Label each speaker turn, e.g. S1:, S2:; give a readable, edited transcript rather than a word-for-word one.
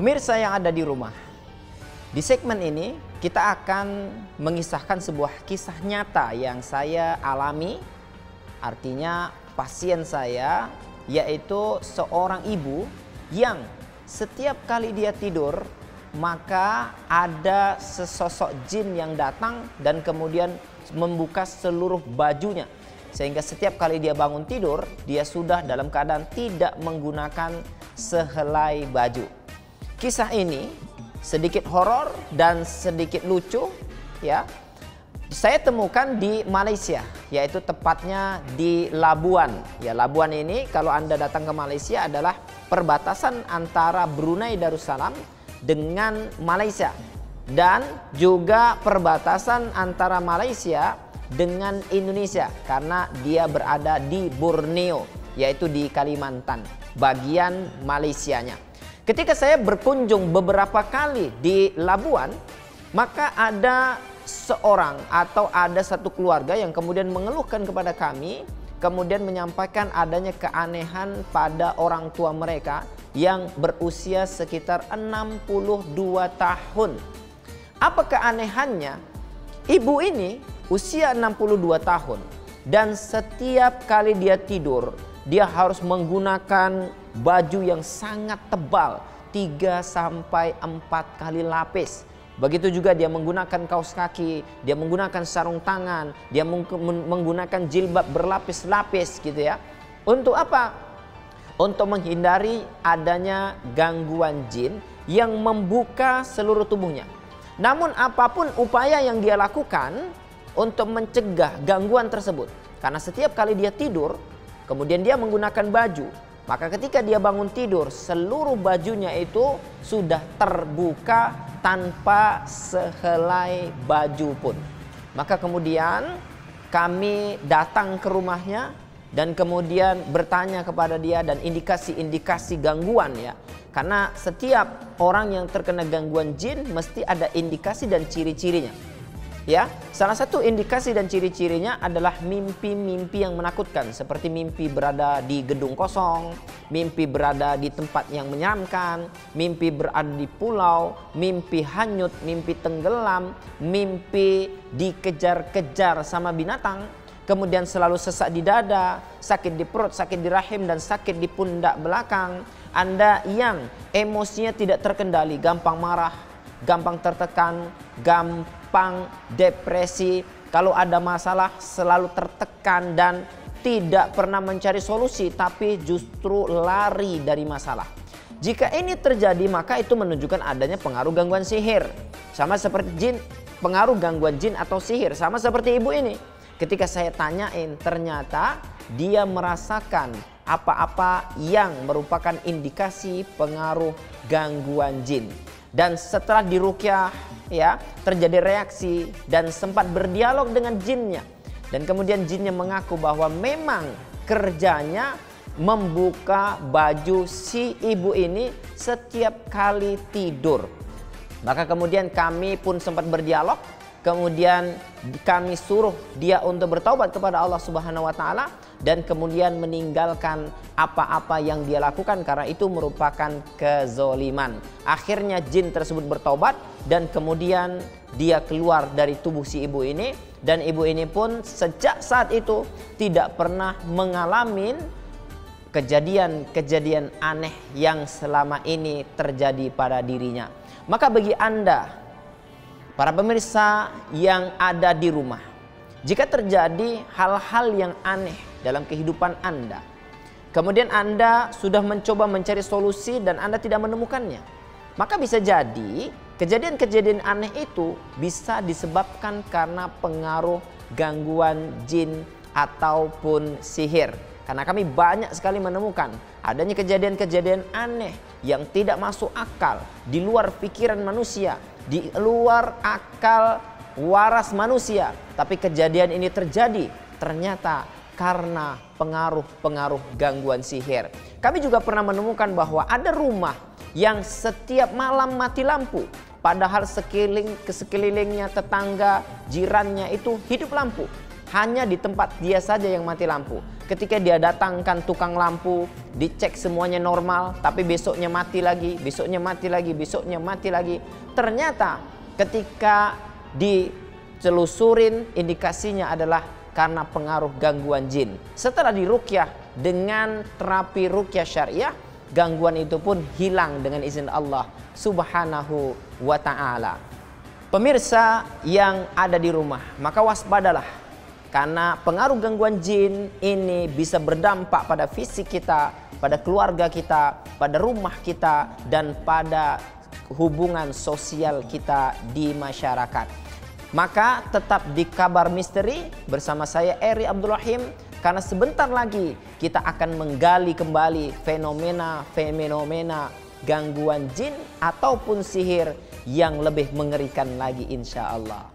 S1: Pemirsa yang ada di rumah, di segmen ini kita akan mengisahkan sebuah kisah nyata yang saya alami. Artinya pasien saya yaitu seorang ibu yang setiap kali dia tidur maka ada sesosok jin yang datang dan kemudian membuka seluruh bajunya. Sehingga setiap kali dia bangun tidur, dia sudah dalam keadaan tidak menggunakan sehelai baju. Kisah ini sedikit horor dan sedikit lucu, ya. Saya temukan di Malaysia, yaitu tepatnya di Labuan. Ya, Labuan ini kalau Anda datang ke Malaysia adalah perbatasan antara Brunei Darussalam dengan Malaysia dan juga perbatasan antara Malaysia dengan Indonesia karena dia berada di Borneo, yaitu di Kalimantan, bagian Malaysianya. Ketika saya berkunjung beberapa kali di Labuan, maka ada seorang atau ada satu keluarga yang kemudian mengeluhkan kepada kami, kemudian menyampaikan adanya keanehan pada orang tua mereka yang berusia sekitar 62 tahun. Apa keanehannya? Ibu ini usia 62 tahun dan setiap kali dia tidur, dia harus menggunakan baju yang sangat tebal, 3-4 kali lapis. Begitu juga dia menggunakan kaos kaki, dia menggunakan sarung tangan, dia menggunakan jilbab berlapis-lapis gitu ya. Untuk apa? Untuk menghindari adanya gangguan jin yang membuka seluruh tubuhnya. Namun apapun upaya yang dia lakukan untuk mencegah gangguan tersebut, karena setiap kali dia tidur, kemudian dia menggunakan baju, maka ketika dia bangun tidur, seluruh bajunya itu sudah terbuka tanpa sehelai baju pun. Maka kemudian kami datang ke rumahnya dan kemudian bertanya kepada dia dan indikasi-indikasi gangguan ya. Karena setiap orang yang terkena gangguan jin mesti ada indikasi dan ciri-cirinya. Ya, salah satu indikasi dan ciri-cirinya adalah mimpi-mimpi yang menakutkan, seperti mimpi berada di gedung kosong, mimpi berada di tempat yang menyeramkan, mimpi berada di pulau, mimpi hanyut, mimpi tenggelam, mimpi dikejar-kejar sama binatang, kemudian selalu sesak di dada, sakit di perut, sakit di rahim, dan sakit di pundak belakang. Anda yang emosinya tidak terkendali, gampang marah, gampang tertekan, gampang depresi, kalau ada masalah selalu tertekan dan tidak pernah mencari solusi tapi justru lari dari masalah. Jika ini terjadi maka itu menunjukkan adanya pengaruh gangguan sihir. Sama seperti jin, pengaruh gangguan jin atau sihir, sama seperti ibu ini. Ketika saya tanyain, ternyata dia merasakan apa-apa yang merupakan indikasi pengaruh gangguan jin. Dan setelah diruqyah ya, terjadi reaksi dan sempat berdialog dengan jinnya. Dan kemudian jinnya mengaku bahwa memang kerjanya membuka baju si ibu ini setiap kali tidur. Maka kemudian kami pun sempat berdialog. Kemudian kami suruh dia untuk bertaubat kepada Allah Subhanahu wa taala dan kemudian meninggalkan apa-apa yang dia lakukan karena itu merupakan kezoliman. Akhirnya jin tersebut bertaubat dan kemudian dia keluar dari tubuh si ibu ini, dan ibu ini pun sejak saat itu tidak pernah mengalami kejadian-kejadian aneh yang selama ini terjadi pada dirinya. Maka bagi Anda para pemirsa yang ada di rumah, jika terjadi hal-hal yang aneh dalam kehidupan Anda, kemudian Anda sudah mencoba mencari solusi dan Anda tidak menemukannya, maka bisa jadi kejadian-kejadian aneh itu bisa disebabkan karena pengaruh gangguan jin ataupun sihir. Karena kami banyak sekali menemukan adanya kejadian-kejadian aneh yang tidak masuk akal, di luar pikiran manusia, di luar akal waras manusia. Tapi kejadian ini terjadi ternyata karena pengaruh-pengaruh gangguan sihir. Kami juga pernah menemukan bahwa ada rumah yang setiap malam mati lampu, padahal sekelilingnya tetangga, jirannya itu hidup lampu. Hanya di tempat dia saja yang mati lampu. ketika dia datangkan tukang lampu, dicek semuanya normal, tapi besoknya mati lagi, besoknya mati lagi, besoknya mati lagi. Ternyata ketika ditelusurin, indikasinya adalah karena pengaruh gangguan jin. Setelah diruqyah dengan terapi ruqyah syariah, gangguan itu pun hilang dengan izin Allah Subhanahu wa ta'ala. Pemirsa yang ada di rumah, maka waspadalah, karena pengaruh gangguan jin ini bisa berdampak pada fisik kita, pada keluarga kita, pada rumah kita, dan pada hubungan sosial kita di masyarakat. Maka tetap di Kabar Misteri bersama saya Eri Abdul Rahim, karena sebentar lagi kita akan menggali kembali fenomena gangguan jin ataupun sihir yang lebih mengerikan lagi insya Allah.